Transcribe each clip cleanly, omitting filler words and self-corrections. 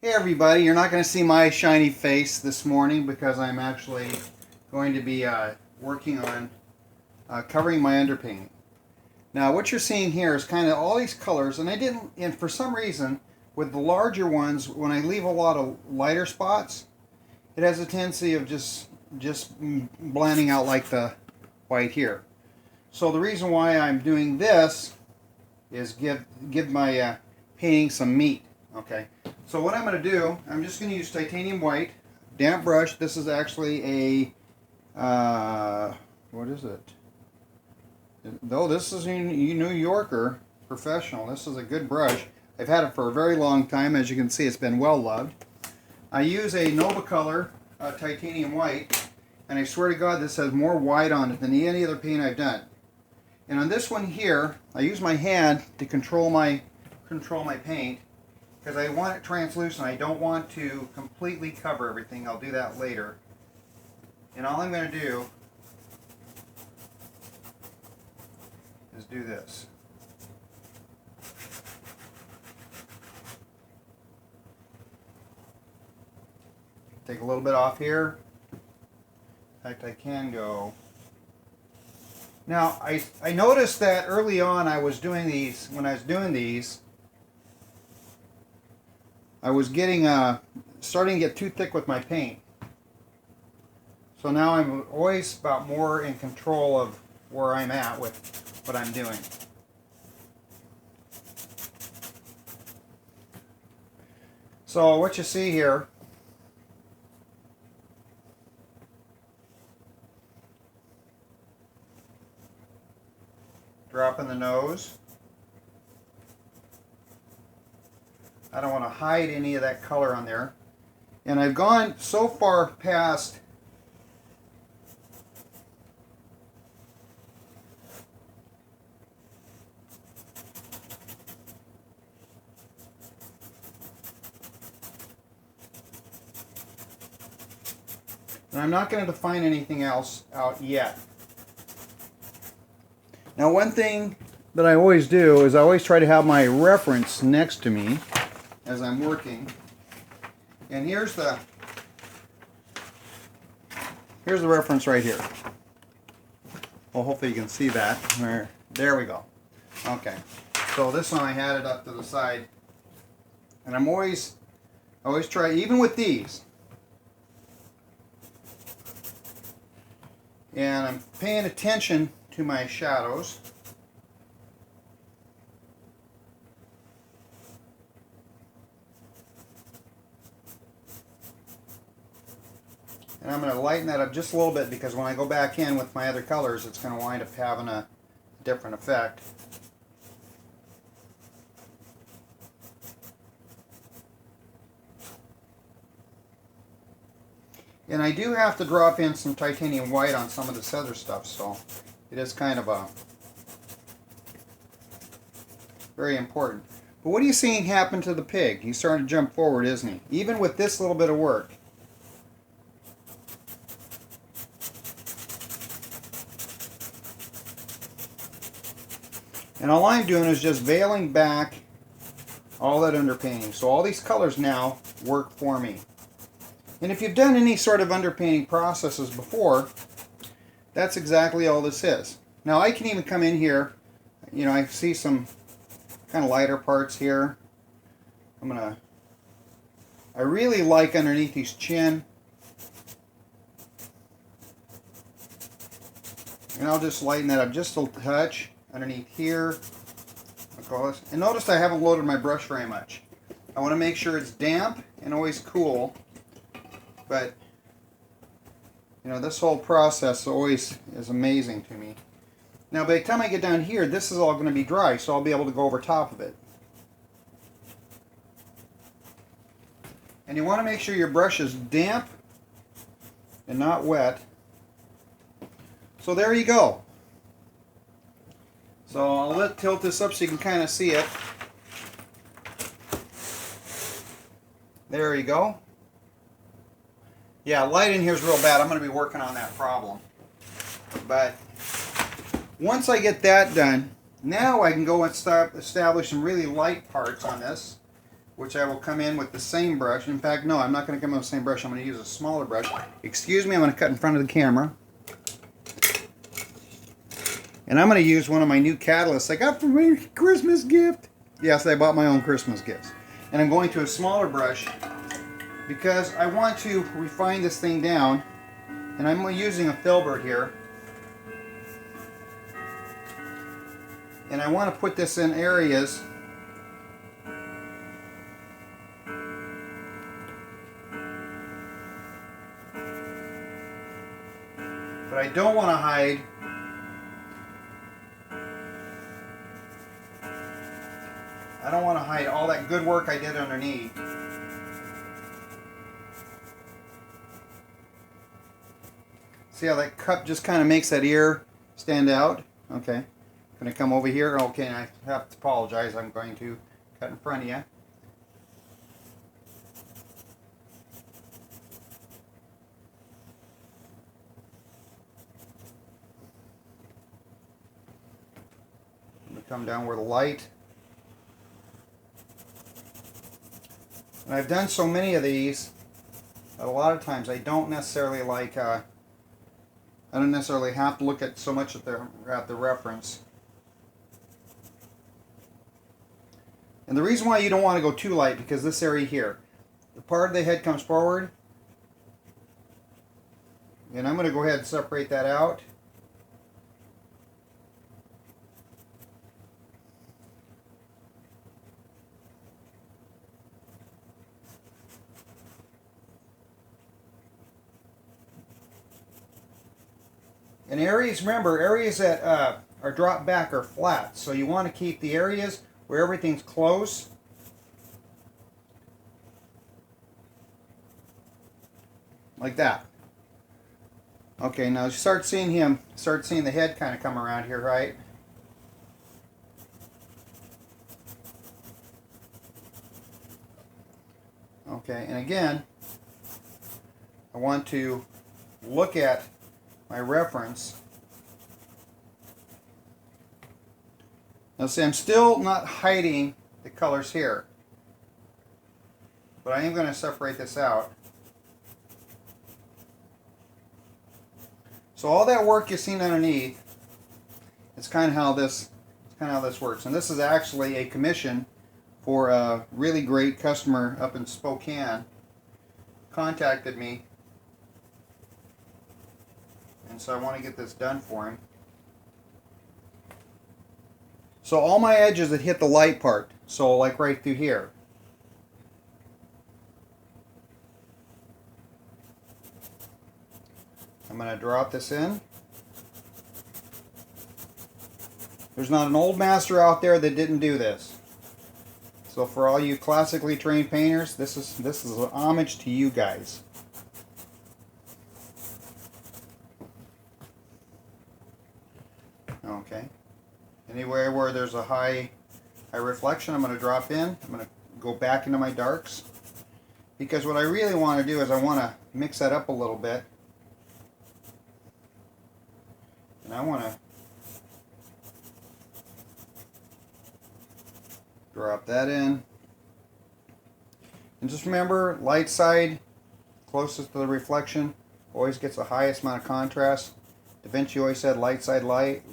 Hey everybody, you're not going to see my shiny face this morning because I'm actually going to be working on covering my underpainting. Now what you're seeing here is kind of all these colors, and for some reason with the larger ones, when I leave a lot of lighter spots, it has a tendency of just blending out like the white here. So the reason why I'm doing this is give my painting some meat. Okay, so what I'm going to do, I'm just going to use titanium white, damp brush. This is actually a, what is it? Though this is a New Yorker Professional. This is a good brush. I've had it for a very long time. As you can see, it's been well loved. I use a Nova Color titanium white, and I swear to God this has more white on it than any other paint I've done. And on this one here, I use my hand to control my paint, because I want it translucent. I don't want to completely cover everything. I'll do that later. And all I'm going to do is do this. Take a little bit off here. In fact, I can go. Now, I noticed that early on when I was doing these, I was getting starting to get too thick with my paint. So now I'm always about more in control of where I'm at with what I'm doing. So what you see here, drop in the nose. I don't want to hide any of that color on there. And I've gone so far past and I'm not going to define anything else out yet. Now one thing that I always do is I always try to have my reference next to me as I'm working. And here's the reference right here. Well, hopefully you can see that. There we go. Okay. So this one I had it up to the side. And I always try, even with these. And I'm paying attention to my shadows. And I'm going to lighten that up just a little bit, because when I go back in with my other colors, it's going to wind up having a different effect. And I do have to drop in some titanium white on some of this other stuff, so it is kind of a very important. But what are you seeing happen to the pig? He's starting to jump forward, isn't he? Even with this little bit of work. And all I'm doing is just veiling back all that underpainting. So all these colors now work for me. And if you've done any sort of underpainting processes before, that's exactly all this is. Now I can even come in here, you know, I see some kind of lighter parts here. I really like underneath his chin. And I'll just lighten that up just a touch underneath here. And notice I haven't loaded my brush very much. I want to make sure it's damp and always cool. But, you know, this whole process always is amazing to me. Now, by the time I get down here, this is all going to be dry, so I'll be able to go over top of it. And you want to make sure your brush is damp and not wet. So there you go. So I'll tilt this up so you can kind of see it. There you go. Yeah, light in here is real bad. I'm going to be working on that problem. But once I get that done, now I can go and start establishing really light parts on this, which I will come in with the same brush. In fact, no, I'm not going to come in with the same brush. I'm going to use a smaller brush. Excuse me, I'm going to cut in front of the camera. And I'm going to use one of my new catalysts I got for my Christmas gift. Yes, I bought my own Christmas gifts. And I'm going to a smaller brush because I want to refine this thing down. And I'm using a filbert here. And I want to put this in areas but I don't want to hide all that good work I did underneath. See how that cut just kind of makes that ear stand out? Okay. I'm going to come over here. Okay, and I have to apologize. I'm going to cut in front of you. I'm going to come down where the light. And I've done so many of these that a lot of times I don't necessarily like. I don't necessarily have to look at so much at the reference. And the reason why you don't want to go too light, because this area here, the part of the head comes forward, and I'm going to go ahead and separate that out. And areas, remember, areas that are dropped back are flat. So you want to keep the areas where everything's close. Like that. Okay, now you start seeing the head kind of come around here, right? Okay, and again, I want to look at my reference. Now see, I'm still not hiding the colors here, but I am going to separate this out. So all that work you've seen underneath, it's kind of how this works. And this is actually a commission for a really great customer up in Spokane. Contacted me. And so I want to get this done for him. So all my edges that hit the light part, so like right through here. I'm going to drop this in. There's not an old master out there that didn't do this. So for all you classically trained painters, this is an homage to you guys. Okay. Anywhere where there's a high reflection, I'm going to drop in. I'm going to go back into my darks. Because what I really want to do is I want to mix that up a little bit. And I want to drop that in. And just remember, light side, closest to the reflection, always gets the highest amount of contrast. Da Vinci always said light side light,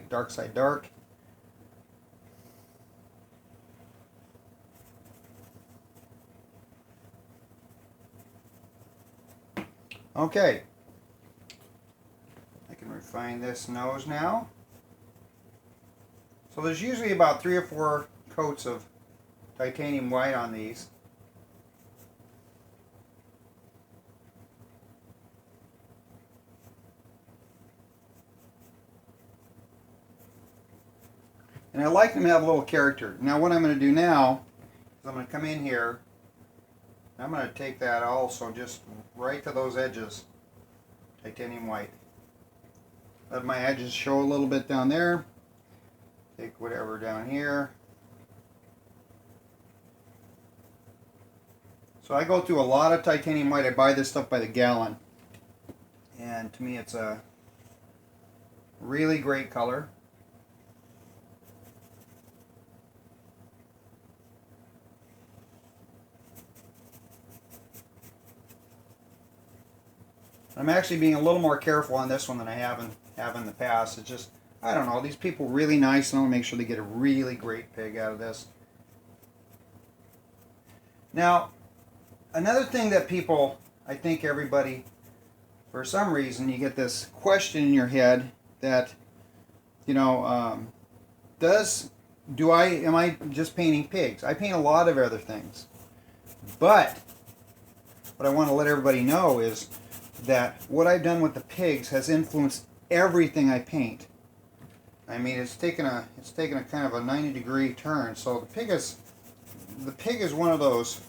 dark side dark. Okay. I can refine this nose now. So there's usually about 3 or 4 coats of titanium white on these. And I like them to have a little character. Now what I'm going to do now is I'm going to come in here and I'm going to take that also just right to those edges, titanium white. Let my edges show a little bit down there. Take whatever down here. So I go through a lot of titanium white. I buy this stuff by the gallon. And to me it's a really great color. I'm actually being a little more careful on this one than I have in the past. It's just, I don't know, these people are really nice, and I want to make sure they get a really great pig out of this. Now, another thing that people, I think everybody, for some reason, you get this question in your head that, you know, am I just painting pigs? I paint a lot of other things. But what I want to let everybody know is that what I've done with the pigs has influenced everything I paint. I mean, it's taken a kind of a 90-degree turn. So the pig is one of those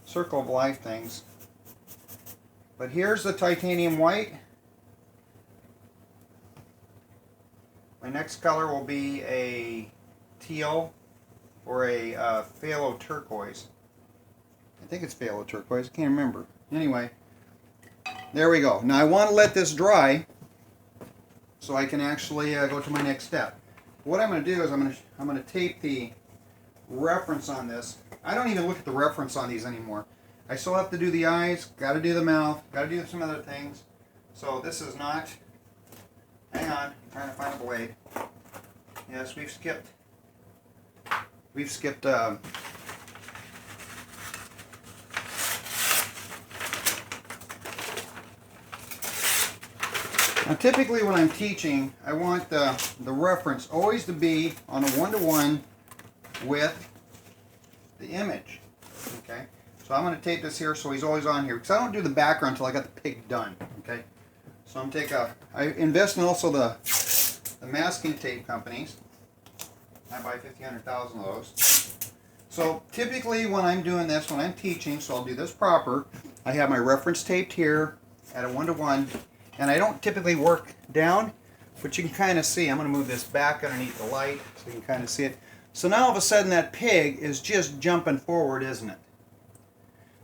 circle of life things. But here's the titanium white. My next color will be a teal or a phthalo turquoise. I think it's phthalo turquoise. I can't remember. Anyway, there we go. Now I want to let this dry so I can actually go to my next step. What I'm going to do is I'm going to tape the reference on this. I don't even look at the reference on these anymore. I still have to do the eyes, got to do the mouth, got to do some other things. So this is not. Hang on, I'm trying to find a blade. Yes, we've skipped. Now, typically when I'm teaching, I want the reference always to be on a one-to-one with the image. Okay, so I'm going to tape this here so he's always on here because I don't do the background until I got the pig done. Okay, so I invest in also the masking tape companies. I buy 1,500,000 of those. So typically when I'm doing this, when I'm teaching, so I'll do this proper, I have my reference taped here at a one-to-one, and I don't typically work down, but you can kind of see. I'm going to move this back underneath the light so you can kind of see it. So now all of a sudden that pig is just jumping forward, isn't it?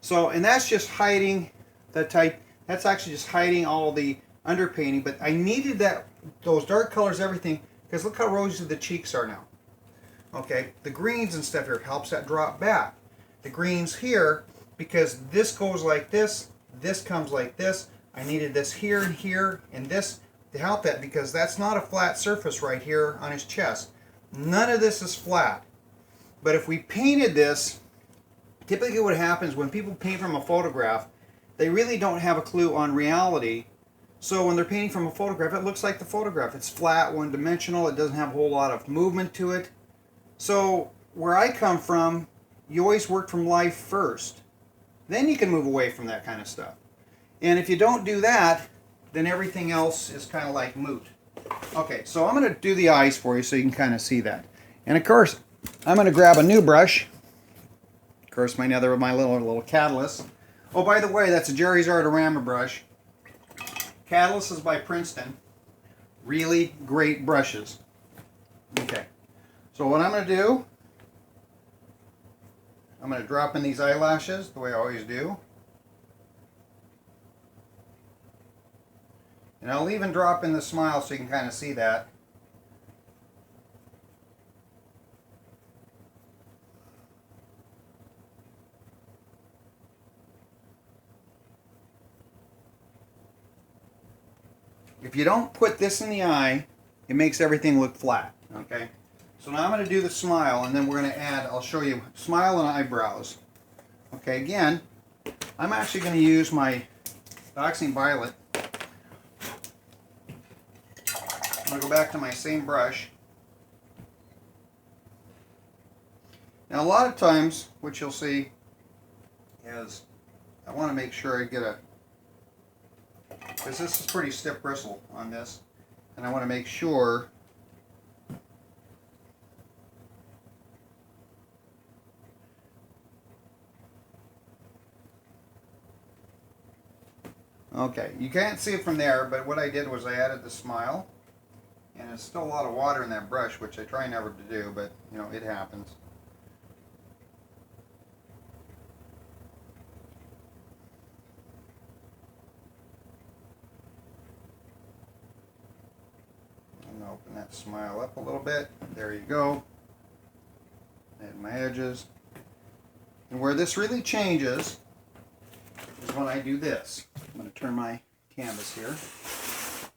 So, and that's just hiding the type. That's actually just hiding all the underpainting, but I needed those dark colors, everything, because look how rosy the cheeks are now. Okay, the greens and stuff here helps that drop back. The greens here, because this goes like this comes like this. I needed this here and here and this to help that because that's not a flat surface right here on his chest. None of this is flat. But if we painted this, typically what happens when people paint from a photograph, they really don't have a clue on reality. So when they're painting from a photograph, it looks like the photograph. It's flat, one-dimensional, it doesn't have a whole lot of movement to it. So where I come from, you always work from life first. Then you can move away from that kind of stuff. And if you don't do that, then everything else is kind of like moot. Okay, so I'm going to do the eyes for you so you can kind of see that. And of course, I'm going to grab a new brush. Of course, my little Catalyst. Oh, by the way, that's a Jerry's Artorama brush. Catalyst is by Pqinting. Really great brushes. Okay, so what I'm going to do, I'm going to drop in these eyelashes the way I always do. And I'll even drop in the smile so you can kind of see that. If you don't put this in the eye, it makes everything look flat. Okay? So now I'm going to do the smile, and then we're going to add, I'll show you smile and eyebrows. Okay, again, I'm actually going to use my Oxing Violet. I'm going to go back to my same brush. Now a lot of times what you'll see is I want to make sure I get because this is pretty stiff bristle on this, and I want to make sure okay, you can't see it from there, but what I did was I added the smile. And there's still a lot of water in that brush, which I try never to do, but, you know, it happens. I'm going to open that smile up a little bit. There you go. Add my edges. And where this really changes is when I do this. I'm going to turn my canvas here.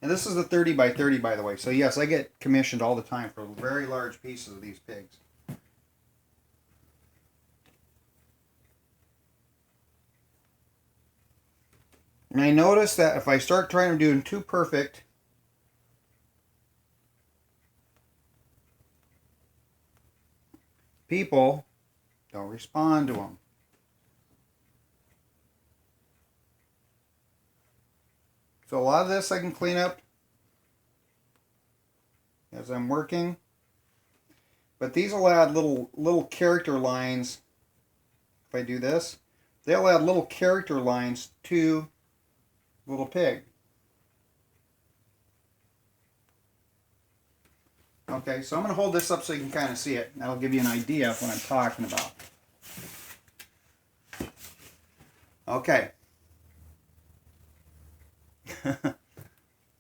And this is a 30 by 30, by the way. So yes, I get commissioned all the time for very large pieces of these pigs. And I notice that if I start trying to do them too perfect, people don't respond to them. So a lot of this I can clean up as I'm working. But these will add little character lines. If I do this, they'll add little character lines to little pig. Okay, so I'm going to hold this up so you can kind of see it. That'll give you an idea of what I'm talking about. Okay.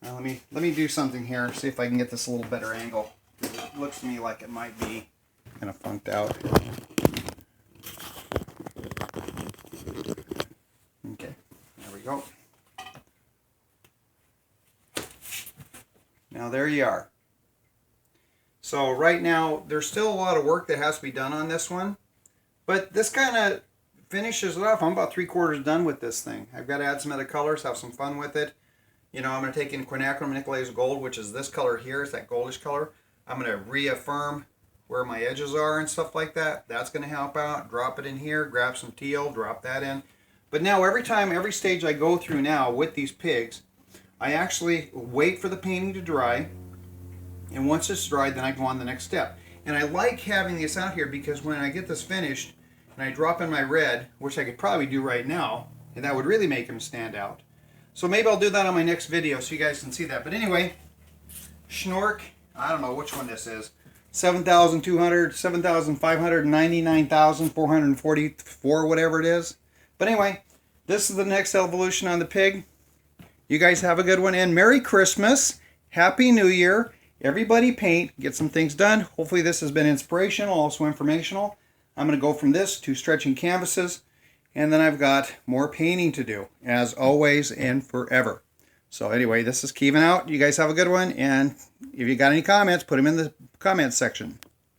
Now let me do something here. See if I can get this a little better angle. It looks to me like it might be kind of funked out. Okay, there we go. Now there you are. So right now there's still a lot of work that has to be done on this one, but this kind of finishes it off. I'm about 3/4 done with this thing. I've got to add some other colors, have some fun with it. You know, I'm going to take in quinacridone nickelized gold, which is this color here. It's that goldish color. I'm going to reaffirm where my edges are and stuff like that. That's going to help out. Drop it in here, grab some teal, drop that in. But now every stage I go through now with these pigs, I actually wait for the painting to dry. And once it's dried, then I go on the next step. And I like having this out here because when I get this finished and I drop in my red, which I could probably do right now, and that would really make them stand out. So maybe I'll do that on my next video so you guys can see that. But anyway, Schnork, I don't know which one this is. 7,200, 7,500, 99,444, whatever it is. But anyway, this is the next evolution on the pig. You guys have a good one, and Merry Christmas, Happy New Year. Everybody paint, get some things done. Hopefully this has been inspirational, also informational. I'm going to go from this to stretching canvases, and then I've got more painting to do, as always and forever. So anyway, this is Kevin out. You guys have a good one, and if you got any comments, put them in the comments section.